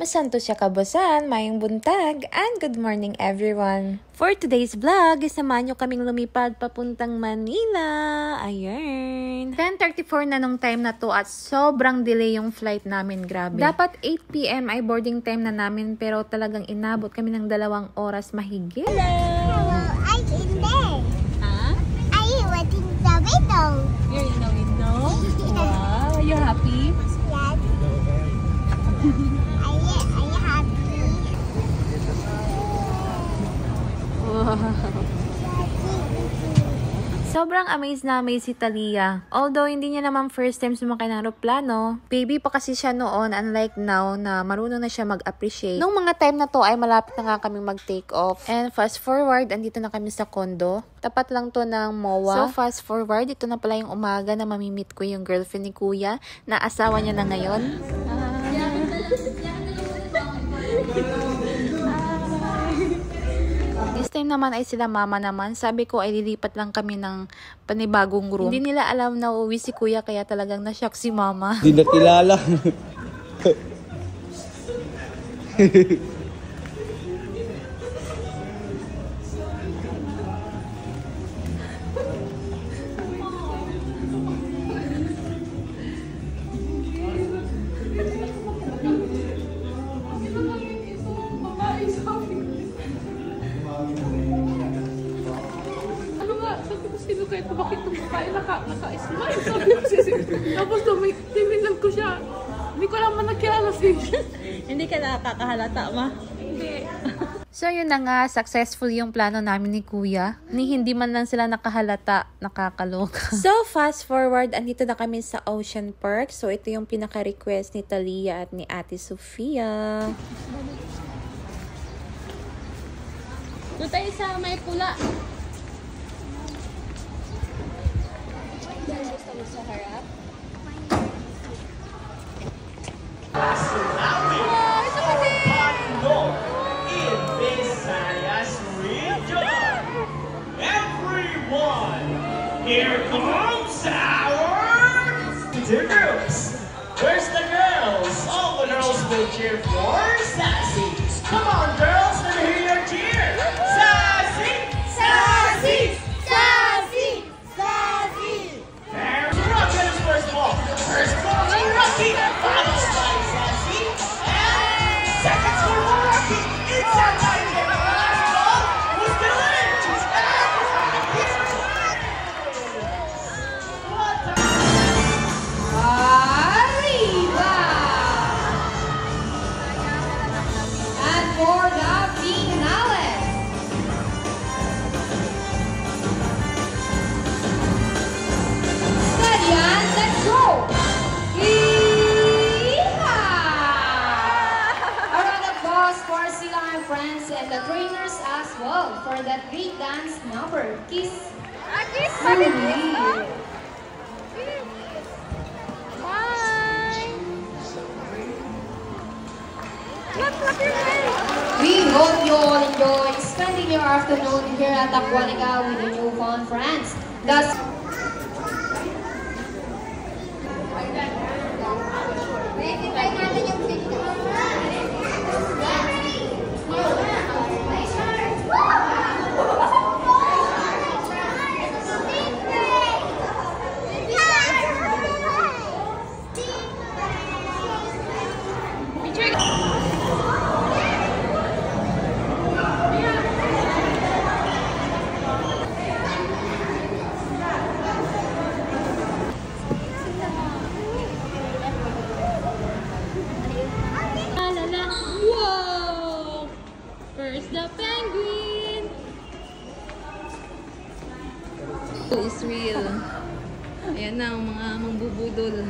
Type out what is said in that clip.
Masanto siya kabusan, mayong buntag, and good morning everyone! For today's vlog, isamahan nyo kaming lumipad papuntang Manila. Ayan. 10:34 na nung time na to at sobrang delay yung flight namin, grabe. Dapat 8 PM ay boarding time na namin pero talagang inabot kami ng 2 oras mahigit. Hello, I'm in there. Huh? I am watching the window. You're in the window? Wow, are you happy? Yes. Are you happy? Sobrang amazed na amazed si Talia. Although hindi niya naman first time sumakay ng aeroplano, baby pa kasi siya noon unlike now na marunong na siya mag-appreciate. Nung mga time na to ay malapit na nga kami mag-take off. And fast forward, andito na kami sa condo. Tapat lang to ng MOA. So fast forward, ito na pala yung umaga na mamimit ko yung girlfriend ni Kuya na asawa niya na ngayon. This time naman ay sila mama naman. Sabi ko ay lilipat lang kami ng panibagong room. Hindi nila alam na uuwi si Kuya kaya talagang na-shock si mama. Hindi na kilala. Sino kahit bakit itong babae naka-smile? Sabi ko siya. Tapos tuminan ko siya. Hindi ko naman nakilala siya. Hindi ka nakakahalata, ma? Hindi. So yun na nga, successful yung plano namin ni Kuya. Hindi man lang sila nakahalata, nakakaloka. So fast forward, andito na kami sa Ocean Park. So ito yung pinaka-request ni Talia at ni Ate Sofia. Doon tayo sa may pula. Sa harap. In Visayas region, everyone, here comes our girls. Where's the girls? All the girls will cheer for Sassy. Come on, girls, let me hear your cheer. Sassy, Sassy, Sassy, Sassy. There's Rocky first ball. First ball to Rocky, followed by Sassy, and second score for Rocky. It's our time to get the last ball. Who's gonna win? Arriba! And for the finale, steady and let's go! Yeehaw! A round of applause for Sila and friends and the trainers as well for that great dance number. Kiss! Kiss! Bye! We hope you all enjoy spending your afternoon here at Aquatica with your newfound friends. Thus, Whoa! First the penguin. It's real. Ayan na ang mga mangbubudol.